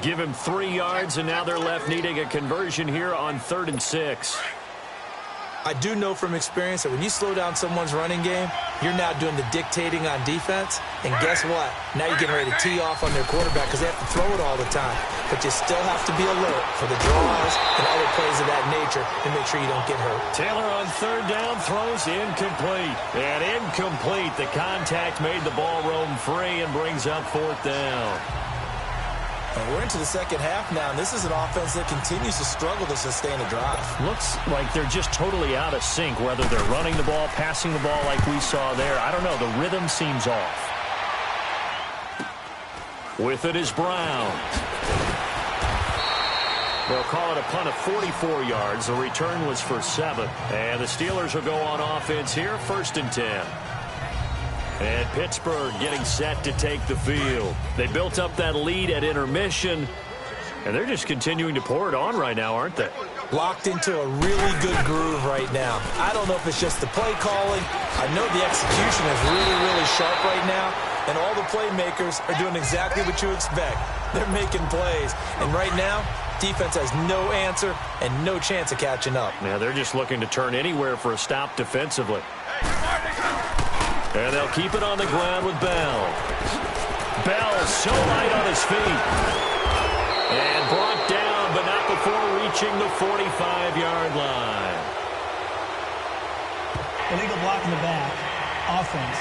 Give him 3 yards, and now they're left needing a conversion here on 3rd and 6. I do know from experience that when you slow down someone's running game, you're now doing the dictating on defense. And guess what? Now you're getting ready to tee off on their quarterback because they have to throw it all the time. But you still have to be alert for the draws and other plays of that nature to make sure you don't get hurt. Taylor on 3rd down throws incomplete. And incomplete. The contact made the ball roam free and brings up 4th down. And we're into the second half now, and this is an offense that continues to struggle to sustain a drive. Looks like they're just totally out of sync, whether they're running the ball, passing the ball like we saw there. I don't know. The rhythm seems off. With it is Brown. They'll call it a punt of 44 yards. The return was for 7. And the Steelers will go on offense here, 1st and 10. And Pittsburgh getting set to take the field. They built up that lead at intermission, and they're just continuing to pour it on right now, aren't they? Locked into a really good groove right now. I don't know if it's just the play calling. I know the execution is really, really sharp right now, and all the playmakers are doing exactly what you expect. They're making plays, and right now, defense has no answer and no chance of catching up. Yeah, they're just looking to turn anywhere for a stop defensively. And they'll keep it on the ground with Bell. Bell so light on his feet. And brought down, but not before reaching the 45-yard line. Illegal block in the back. Offense.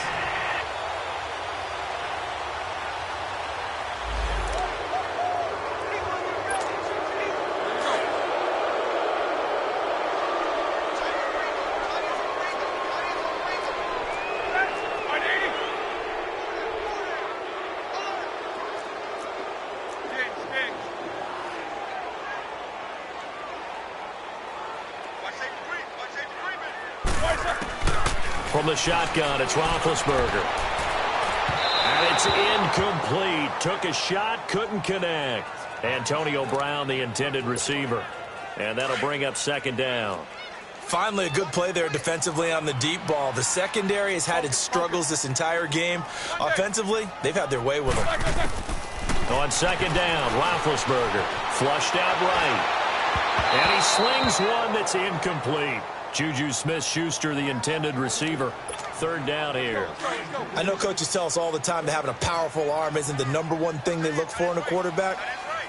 From the shotgun, it's Roethlisberger. And it's incomplete. Took a shot, couldn't connect. Antonio Brown, the intended receiver. And that'll bring up 2nd down. Finally, a good play there defensively on the deep ball. The secondary has had its struggles this entire game. Offensively, they've had their way with them. On 2nd down, Roethlisberger flushed out right. And he slings one that's incomplete. Juju Smith-Schuster, the intended receiver. 3rd down here. I know coaches tell us all the time that having a powerful arm isn't the #1 thing they look for in a quarterback.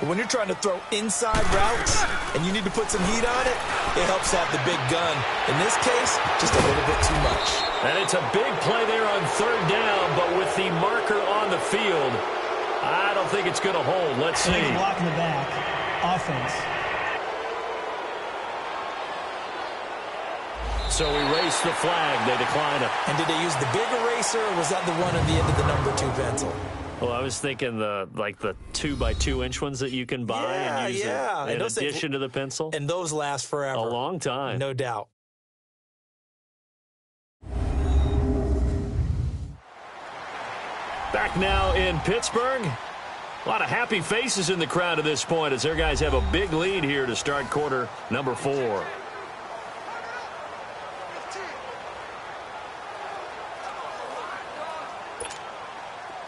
But when you're trying to throw inside routes and you need to put some heat on it, it helps to have the big gun. In this case, just a little bit too much. And it's a big play there on 3rd down, but with the marker on the field, I don't think it's going to hold. Let's see. Block in the back. Offense. So erase the flag. They decline it. And did they use the big eraser, or was that the one at the end of the number 2 pencil? Well, I was thinking the 2x2-inch ones that you can buy and use in addition to the pencil. And those last forever. A long time. No doubt. Back now in Pittsburgh. A lot of happy faces in the crowd at this point as their guys have a big lead here to start quarter number 4.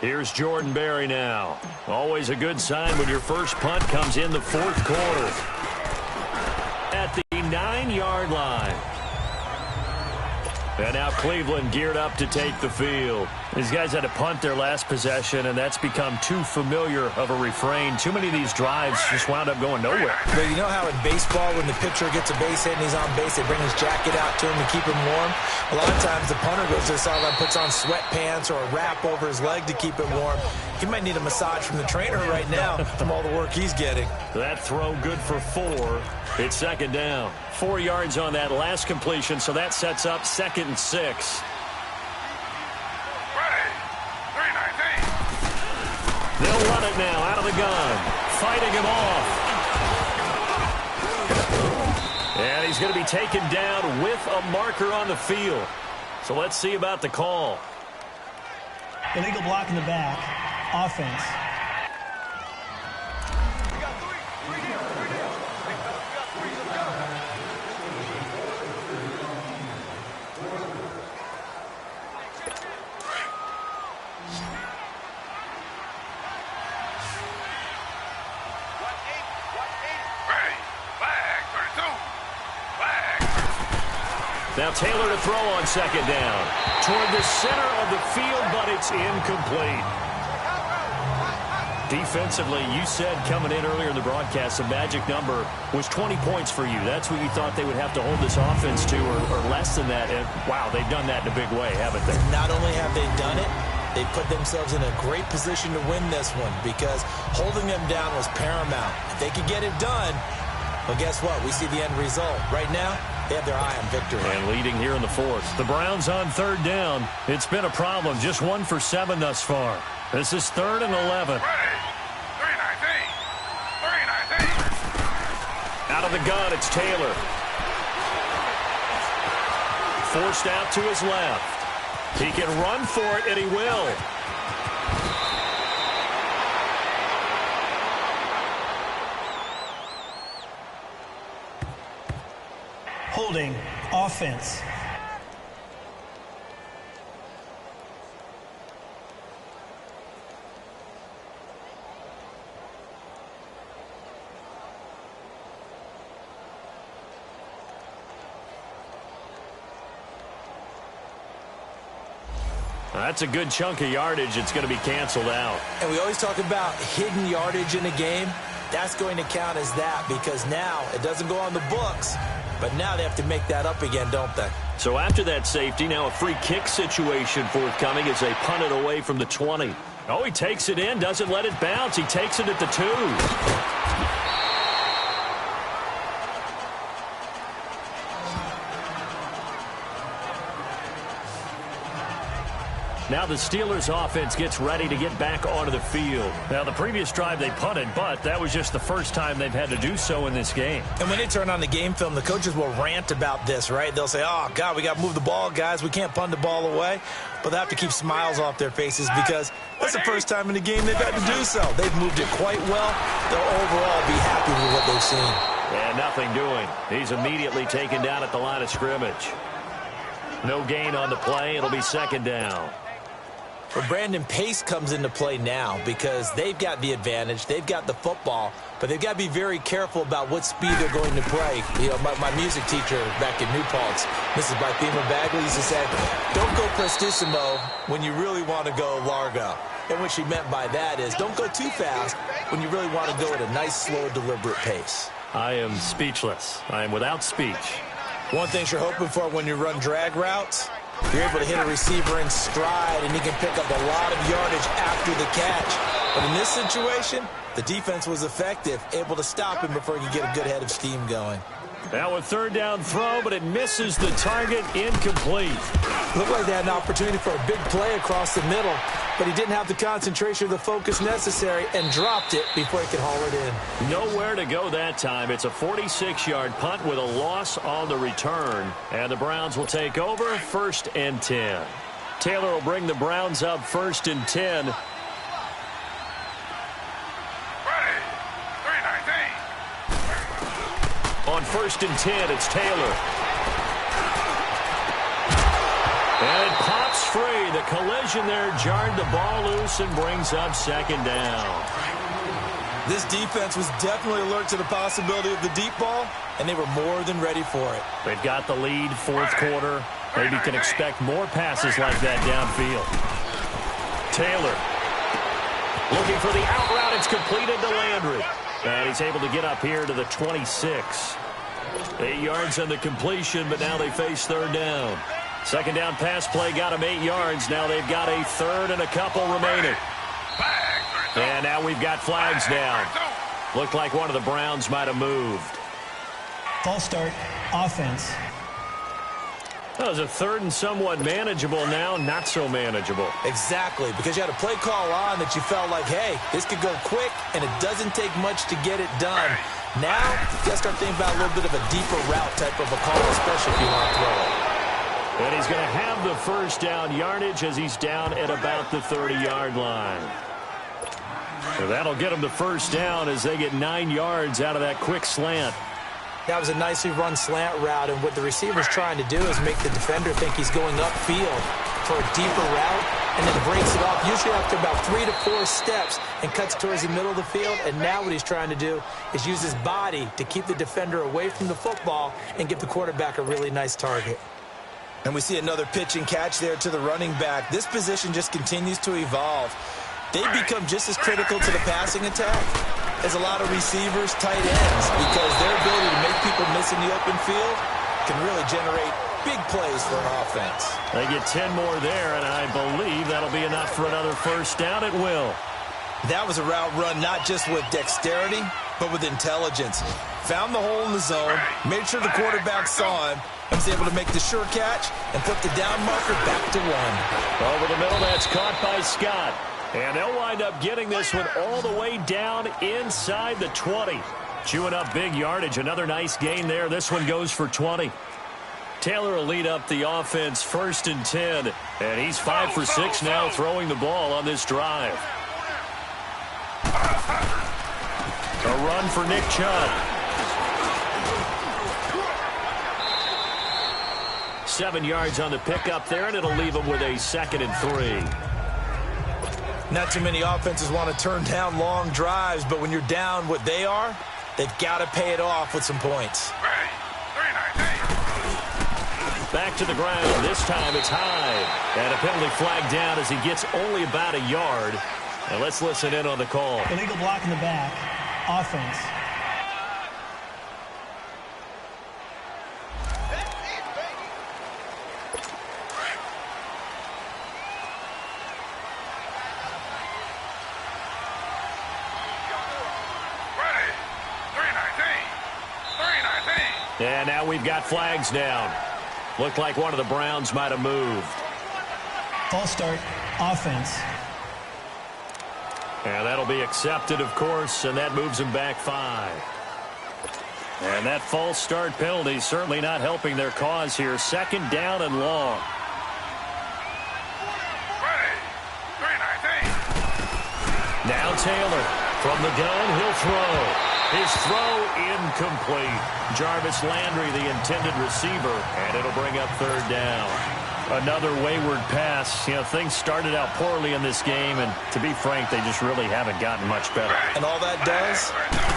Here's Jordan Berry now. Always a good sign when your first punt comes in the 4th quarter. At the 9-yard line. And now Cleveland geared up to take the field. These guys had to punt their last possession, and that's become too familiar of a refrain. Too many of these drives just wound up going nowhere. But you know how in baseball, when the pitcher gets a base hit and he's on base, they bring his jacket out to him to keep him warm? A lot of times the punter goes to the sideline, puts on sweatpants or a wrap over his leg to keep him warm. He might need a massage from the trainer right now from all the work he's getting. That throw good for 4. It's 2nd down. 4 yards on that last completion, so that sets up 2nd and 6. They'll run it now out of the gun. Fighting him off. And he's going to be taken down with a marker on the field. So let's see about the call. Illegal block in the back. Offense. Now Taylor to throw on 2nd down. Toward the center of the field, but it's incomplete. Defensively, you said coming in earlier in the broadcast, the magic number was 20 points for you. That's what you thought they would have to hold this offense to, or less than that. And, wow, they've done that in a big way, haven't they? Not only have they done it, they put themselves in a great position to win this one because holding them down was paramount. If they could get it done, well, guess what? We see the end result. Right now, they have their eye on victory. And leading here in the 4th. The Browns on 3rd down. It's been a problem. Just 1 for 7 thus far. This is 3rd and 11. 319. Out of the gun, it's Taylor. Forced out to his left. He can run for it, and he will. Holding. Offense. That's a good chunk of yardage. It's going to be canceled out. And we always talk about hidden yardage in a game. That's going to count as that because now it doesn't go on the books. But now they have to make that up again, don't they? So after that safety, now a free kick situation forthcoming as they punt it away from the 20. Oh, he takes it in, doesn't let it bounce. He takes it at the 2. Now the Steelers offense gets ready to get back onto the field. Now the previous drive they punted, but that was just the first time they've had to do so in this game. And when they turn on the game film, the coaches will rant about this, right? They'll say, oh, God, we got to move the ball, guys. We can't punt the ball away. But they have to keep smiles off their faces because that's the first time in the game they've had to do so. They've moved it quite well. They'll overall be happy with what they've seen. And nothing doing. He's immediately taken down at the line of scrimmage. No gain on the play. It'll be 2nd down. Well, Brandon, pace comes into play now because they've got the advantage. They've got the football, but they've got to be very careful about what speed they're going to play. You know, my music teacher back in New Paltz, Mrs. Bythema Bagley, used to say, don't go prestissimo when you really want to go largo. And what she meant by that is don't go too fast when you really want to go at a nice, slow, deliberate pace. I am speechless. I am without speech. One thing you're hoping for when you run drag routes, you're able to hit a receiver in stride, and he can pick up a lot of yardage after the catch. But in this situation, the defense was effective, able to stop him before he could get a good head of steam going. Now a third down throw, but it misses the target. Incomplete. Looked like they had an opportunity for a big play across the middle, but he didn't have the concentration or the focus necessary and dropped it before he could haul it in. Nowhere to go that time. It's a 46-yard punt with a loss on the return. And the Browns will take over 1st and 10. Taylor will bring the Browns up 1st and 10. On 1st and 10, it's Taylor. And it pops free. The collision there jarred the ball loose and brings up 2nd down. This defense was definitely alert to the possibility of the deep ball, and they were more than ready for it. They've got the lead, 4th quarter. Maybe can expect more passes like that downfield. Taylor looking for the out route. It's completed to Landry. And he's able to get up here to the 26. 8 yards on the completion, but now they face 3rd down. 2nd down pass play got them 8 yards. Now they've got a 3rd and a couple remaining. And now we've got flags down. Looked like one of the Browns might have moved. False start, offense. That was a 3rd and somewhat manageable, now not so manageable. Exactly, because you had a play call on that you felt like, hey, this could go quick, and it doesn't take much to get it done. Now, you got to start thinking about a little bit of a deeper route type of a call, especially if you want to throw it. And he's going to have the 1st down yardage as he's down at about the 30-yard line. So that'll get him the 1st down as they get 9 yards out of that quick slant. That was a nicely run slant route, and what the receiver's trying to do is make the defender think he's going upfield for a deeper route, and then breaks it off, usually after about 3 to 4 steps, and cuts towards the middle of the field. And now what he's trying to do is use his body to keep the defender away from the football and give the quarterback a really nice target. And we see another pitch and catch there to the running back. This position just continues to evolve. They become just as critical to the passing attack as a lot of receivers, tight ends, because their ability to make people miss in the open field can really generate big plays for an offense. They get 10 more there, and I believe that'll be enough for another 1st down. It will. That was a route run not just with dexterity, but with intelligence. Found the hole in the zone, made sure the quarterback saw him, and was able to make the sure catch and put the down marker back to 1. Over the middle, that's caught by Scott. And they'll wind up getting this one all the way down inside the 20. Chewing up big yardage. Another nice gain there. This one goes for 20. Taylor will lead up the offense 1st and 10. And he's 5 for 6 now throwing the ball on this drive. A run for Nick Chubb. 7 yards on the pickup there, and it'll leave him with a 2nd and 3. Not too many offenses want to turn down long drives, but when you're down what they are, they've got to pay it off with some points. Back to the ground. This time it's high. And a penalty flag down as he gets only about a yard. And let's listen in on the call. Illegal block in the back, offense. And now we've got flags down. Looked like one of the Browns might have moved. False start, offense. And that'll be accepted, of course, and that moves him back 5. And that false start penalty certainly not helping their cause here. 2nd down and long. Now Taylor from the gun, he'll throw. His throw incomplete. Jarvis Landry, the intended receiver, and it'll bring up 3rd down. Another wayward pass. You know, things started out poorly in this game, and to be frank, they just really haven't gotten much better. And all that does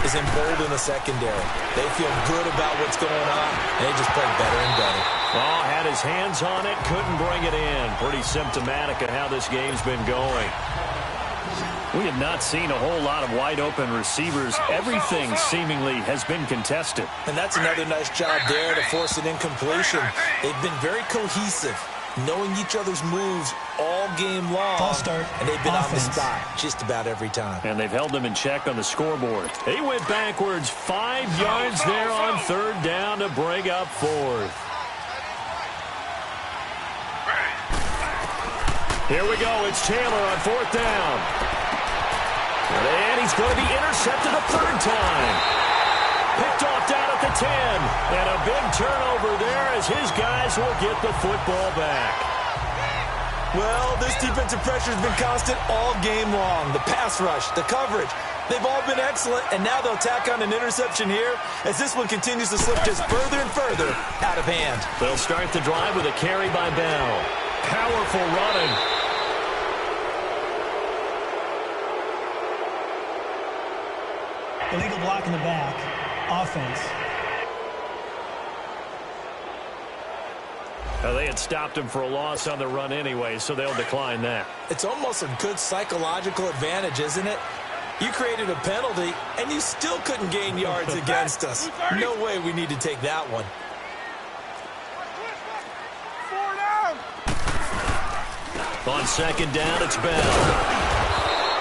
is embolden the secondary. They feel good about what's going on, and they just play better and better. Oh, had his hands on it, couldn't bring it in. Pretty symptomatic of how this game's been going. We have not seen a whole lot of wide-open receivers. Everything seemingly has been contested. And that's another nice job there to force an incompletion. They've been very cohesive, knowing each other's moves all game long. False start, and they've been offense. on the spot just about every time. And they've held them in check on the scoreboard. He went backwards 5 yards there on 3rd down to to bring up fourth. Here we go. It's Taylor on fourth down. And he's going to be intercepted a third time. Picked off down at the 10. And a big turnover there as his guys will get the football back. Well, this defensive pressure has been constant all game long. The pass rush, the coverage, they've all been excellent, and now they'll tack on an interception here as this one continues to slip just further and further out of hand. They'll start the drive with a carry by Bell. Powerful running. Illegal block in the back. Offense. They had stopped him for a loss on the run anyway, so they'll decline that. It's almost a good psychological advantage, isn't it? You created a penalty, and you still couldn't gain yards against us. No way we need to take that one. 4 down. On second down, it's Bell.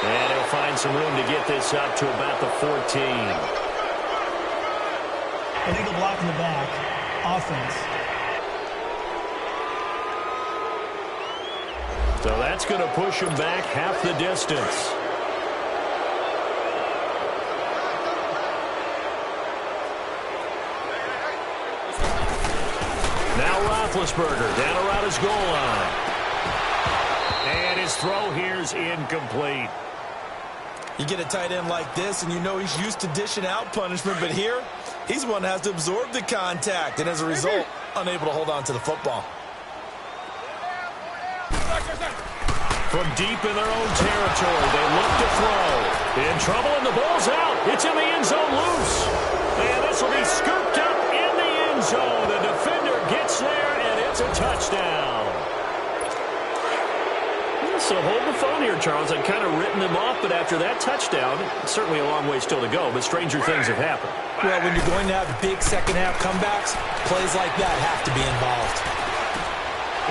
And he'll find some room to get this up to about the 14. Illegal block in the back. Offense. So that's going to push him back half the distance. Now Roethlisberger down around his goal line. And his throw here's incomplete. You get a tight end like this, and you know he's used to dishing out punishment, but here, he's one that has to absorb the contact, and as a result, unable to hold on to the football. From deep in their own territory, they look to throw. In trouble, and the ball's out. It's in the end zone loose. And this will be scooped up in the end zone. The defender gets there, and it's a touchdown. So hold the phone here, Charles. I'd kind of written them off, but after that touchdown, certainly a long way still to go, but stranger things have happened. Well, when you're going to have big second-half comebacks, plays like that have to be involved.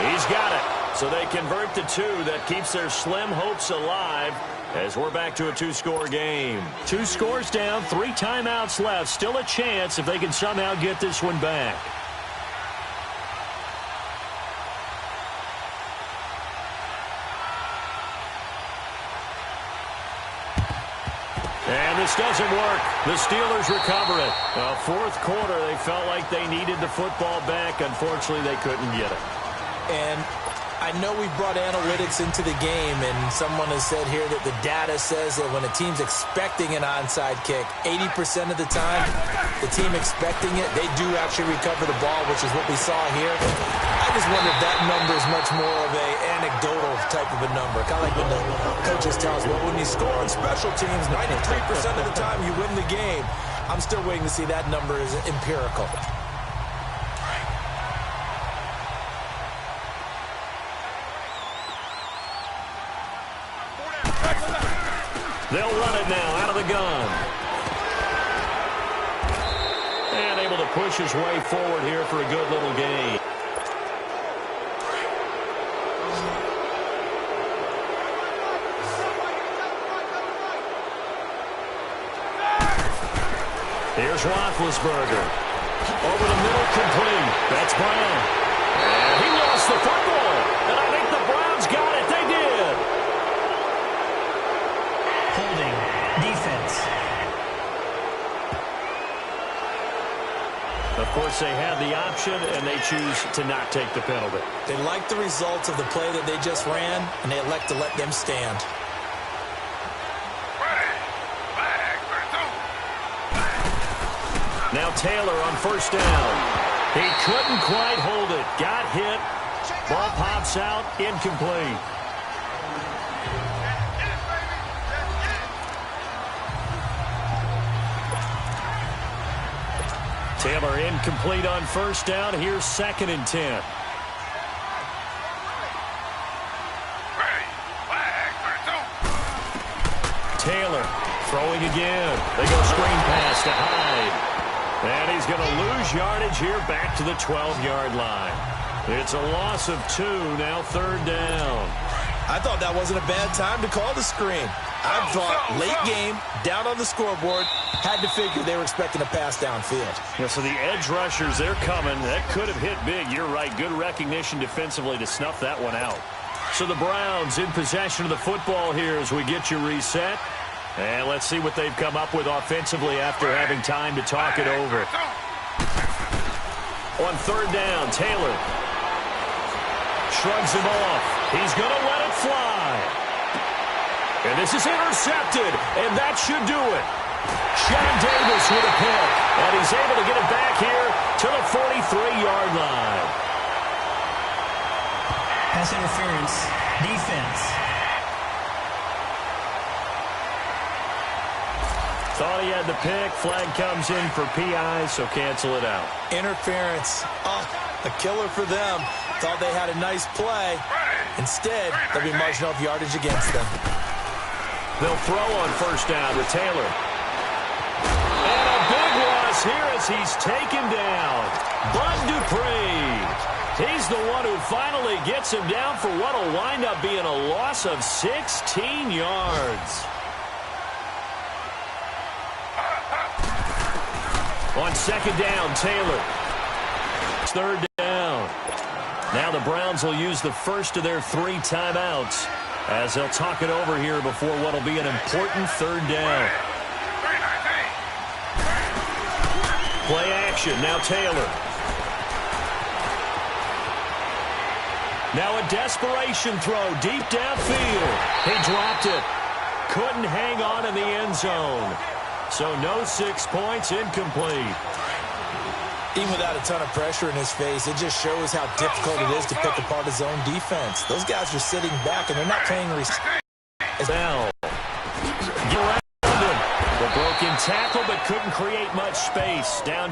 He's got it. So they convert to 2. That keeps their slim hopes alive as we're back to a 2-score game. 2 scores down, 3 timeouts left. Still a chance if they can somehow get this one back. And this doesn't work. The Steelers recover it. Fourth quarter, they felt like they needed the football back. Unfortunately, they couldn't get it. And I know we brought analytics into the game, and someone has said here that the data says that when a team's expecting an onside kick, 80% of the time, the team expecting it, they do actually recover the ball, which is what we saw here. I just wonder if that number is much more of a anecdotal type of a number. Kind of like when the coaches tell us, well, when you score on special teams, 93% of the time you win the game. I'm still waiting to see that number is empirical. They'll run it now out of the gun. And able to push his way forward here for a good little gain. Here's Roethlisberger. Over the middle, complete. That's Brown. And he lost the football. And I think the Browns got it. They did. Holding. Defense. Of course, they had the option, and they choose to not take the penalty. They like the results of the play that they just ran, and they elect to let them stand. Now Taylor on first down. He couldn't quite hold it. Got hit. Ball pops out. Incomplete. Taylor incomplete on first down. Here's 2nd and 10. Taylor throwing again. They go screen pass to Hyde. And he's going to lose yardage here back to the 12-yard line. It's a loss of 2, now 3rd down. I thought that wasn't a bad time to call the screen. I thought late game, down on the scoreboard, had to figure they were expecting a pass downfield. Yeah, so the edge rushers, they're coming. That could have hit big. You're right. Good recognition defensively to snuff that one out. So the Browns in possession of the football here as we get you reset. And let's see what they've come up with offensively after having time to talk it over. On third down, Taylor shrugs him off. He's going to let it fly. And this is intercepted, and that should do it. Sean Davis with a pick, and he's able to get it back here to the 43-yard line. Pass interference, defense. Thought he had the pick. Flag comes in for PI, so cancel it out. Interference. Oh, a killer for them. Thought they had a nice play. Instead, there'll be marginal yardage against them. They'll throw on first down with Taylor. And a big loss here as he's taken down. Bud Dupree. He's the one who finally gets him down for what will wind up being a loss of 16 yards. On second down, Taylor. Third down. Now the Browns will use the first of their 3 timeouts as they'll talk it over here before what will be an important third down. Play action. Now Taylor. Now a desperation throw deep downfield. He dropped it. Couldn't hang on in the end zone. So no 6 points, incomplete. Even without a ton of pressure in his face, it just shows how difficult it is to pick apart his own defense. Those guys are sitting back, and they're not playing now. Get around him. The broken tackle, but couldn't create much space. Down